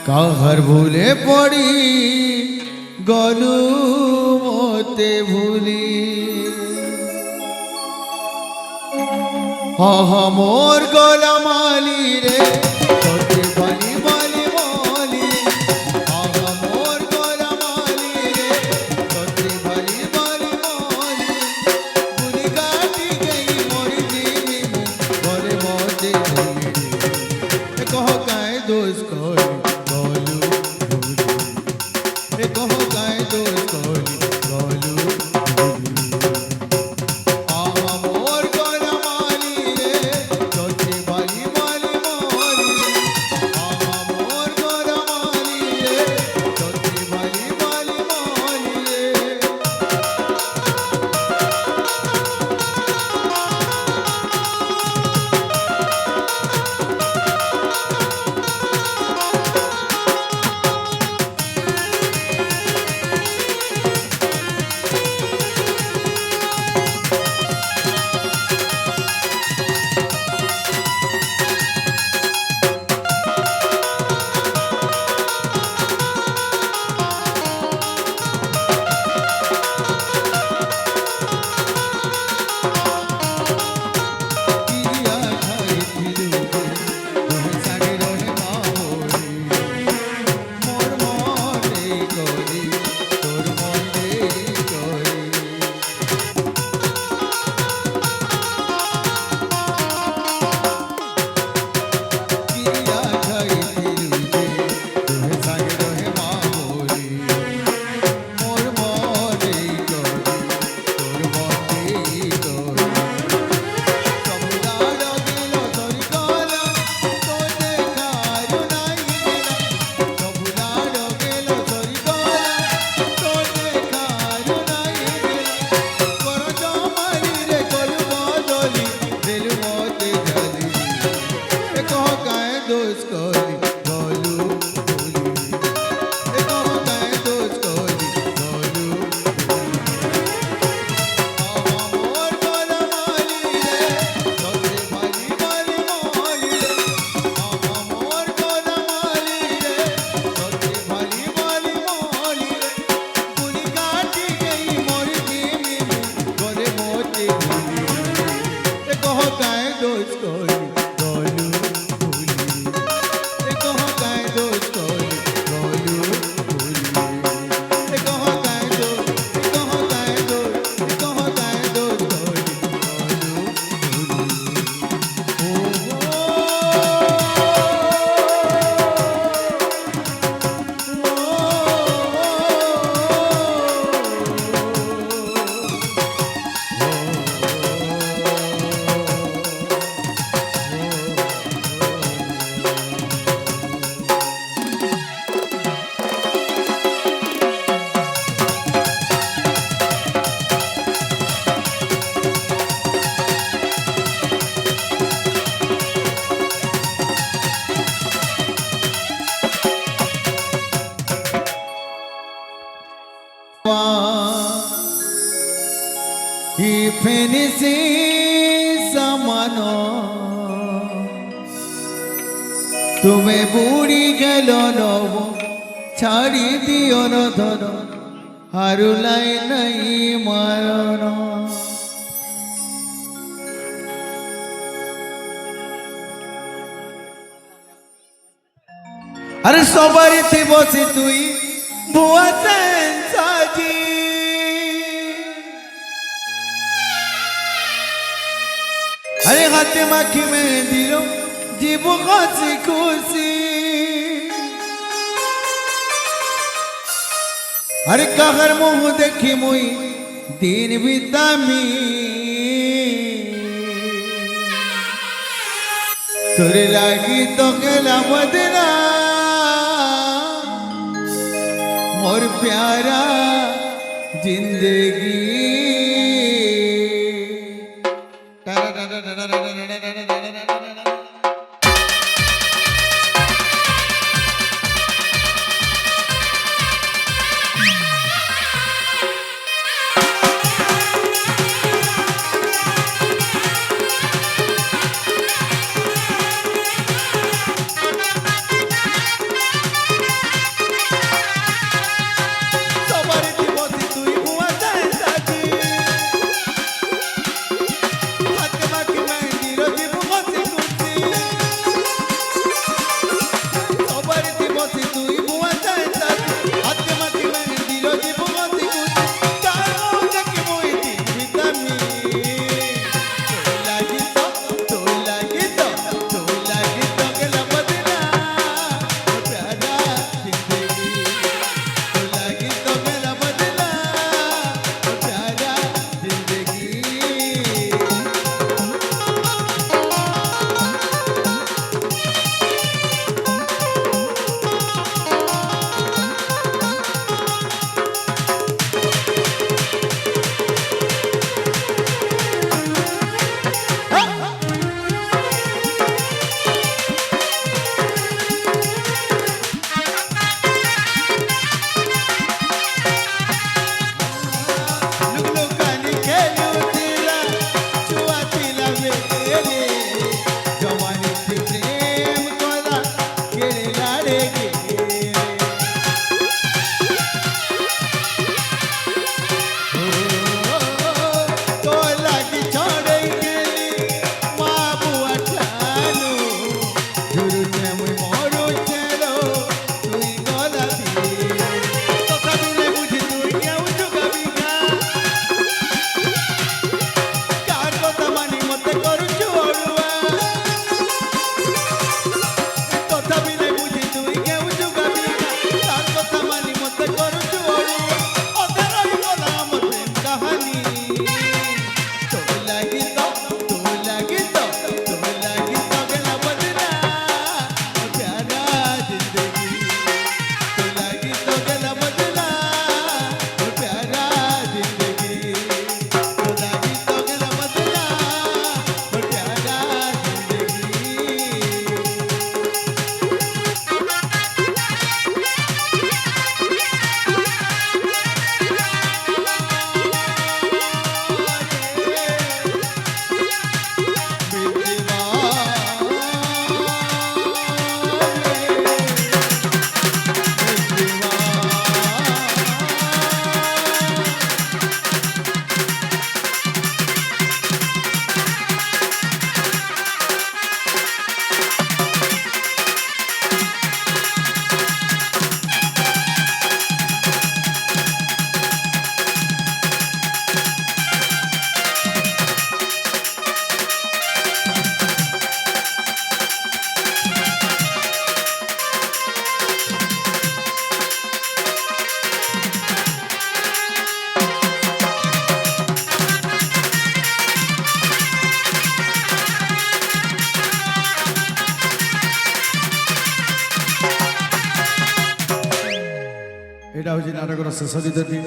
কাহার ভুলে পড়ি গলু মতে ভুলি মোর গলামালি রে তোতে বলি বলি বলি মোর গলামালি রে তোতে বলি বলি বলি ভুলি কাটি গই মোর জীবনী বলে মতে ভুলি কহ কায় দোষ করি গলু ভুলি কহ কায় দোষ করি গলু ফেনিসি সামানো তুমি বুড়ি গেল নব ছাড়ি দিও ন ধর হারুলাই নাই মারণ আরে সবারিতে বসে তুই বুয়া সেন সাজি अरे हाथे माखी में दिलो जीव खुशी खुशी अरे कहर मुँह देखी मुई दिन बितामी तोरे लागी तो केला बदना मोर प्यारा जिंदगी ଏଇଟା ହେଉଛି ନାଟକର ଶେଷ ଗୀତଟି।